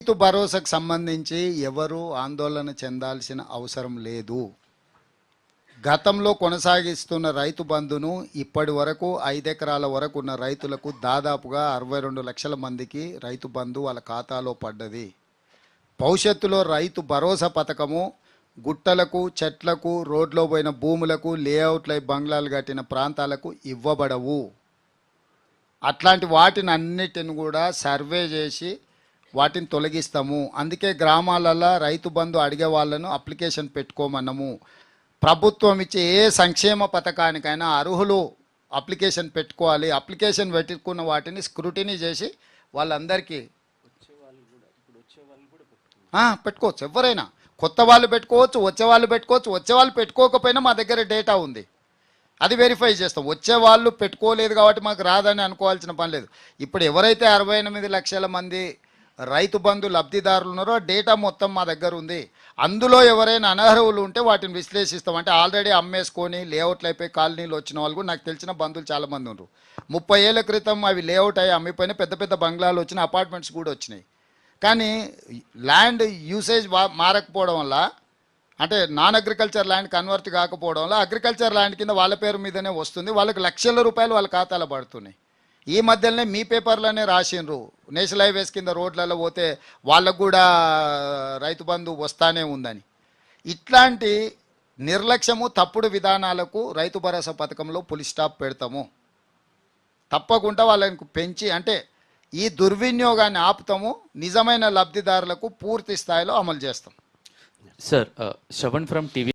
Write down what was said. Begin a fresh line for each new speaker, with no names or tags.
రైతు భరోసాకు సంబంధించి ఎవరు ఆందోళన చెందాల్సిన అవసరం లేదు. గతంలో కొనసాగిస్తున్న రైతు బంధును ఇప్పటి వరకు 5 ఎకరాల వరకు ఉన్న రైతులకు దాదాపుగా 62 లక్షల మందికి రైతు బంధు వాళ్ళ ఖాతాలో పడ్డది. భవిష్యత్తులో రైతు భరోసా పథకము గుట్టలకు, చెట్లకు, రోడ్లో పోయిన భూములకు, లేఅవుట్లై బంగ్లాలు కట్టిన ప్రాంతాలకు ఇవ్వబడవు. అట్లాంటి వాటిని అన్నిటిని కూడా సర్వే చేసి వాటిని తొలగిస్తాము. అందుకే గ్రామాలలో రైతు బంధు అడిగే వాళ్ళను అప్లికేషన్ పెట్టుకోమన్నాము. ప్రభుత్వం ఇచ్చే ఏ సంక్షేమ పథకానికైనా అర్హులు అప్లికేషన్ పెట్టుకోవాలి. అప్లికేషన్ పెట్టుకున్న వాటిని స్క్రూటినీ చేసి వాళ్ళందరికీ పెట్టుకోవచ్చు. ఎవరైనా కొత్త వాళ్ళు పెట్టుకోవచ్చు, వచ్చే వాళ్ళు పెట్టుకోవచ్చు. వచ్చే వాళ్ళు పెట్టుకోకపోయినా మా దగ్గర డేటా ఉంది, అది వెరిఫై చేస్తాం. వచ్చే వాళ్ళు పెట్టుకోలేదు కాబట్టి మాకు రాదని అనుకోవాల్సిన పని లేదు. ఇప్పుడు ఎవరైతే 68 లక్షల మంది రైతు బంధు లబ్ధిదారులు ఉన్నారో డేటా మొత్తం మా దగ్గర ఉంది. అందులో ఎవరైనా అనర్హులు ఉంటే వాటిని విశ్లేషిస్తాం. అంటే ఆల్రెడీ అమ్మేసుకొని లేఅవుట్లు అయిపోయి కాలనీలు వచ్చిన వాళ్ళు కూడా నాకు తెలిసిన బంధువులు చాలామంది ఉన్నారు. 30 ఏళ్ల క్రితం అవి లేఅవుట్ అయ్యి అమ్మిపోయిన పెద్ద పెద్ద బంగ్లాలు వచ్చినాయి, అపార్ట్మెంట్స్ కూడా వచ్చినాయి. కానీ ల్యాండ్ యూసేజ్ మారకపోవడం వల్ల, అంటే నాన్ అగ్రికల్చర్ ల్యాండ్ కన్వర్ట్ కాకపోవడం వల్ల అగ్రికల్చర్ ల్యాండ్ కింద వాళ్ళ పేరు మీదనే వస్తుంది. వాళ్ళకి లక్షల రూపాయలు వాళ్ళ ఖాతాలో పడుతున్నాయి. ఈ మధ్యలోనే మీ పేపర్లోనే రాసిండ్రు, నేషనల్ హైవేస్ కింద రోడ్లలో పోతే వాళ్ళకు కూడా రైతు బంధు వస్తానే ఉందని. ఇట్లాంటి నిర్లక్ష్యము, తప్పుడు విధానాలకు రైతు భరోసా పథకంలో పులి స్టాప్ పెడతాము. తప్పకుండా వాళ్ళని పెంచి, అంటే ఈ దుర్వినియోగాన్ని ఆపుతాము. నిజమైన లబ్ధిదారులకు పూర్తి స్థాయిలో అమలు చేస్తాం.
Sir, Shravan from TV.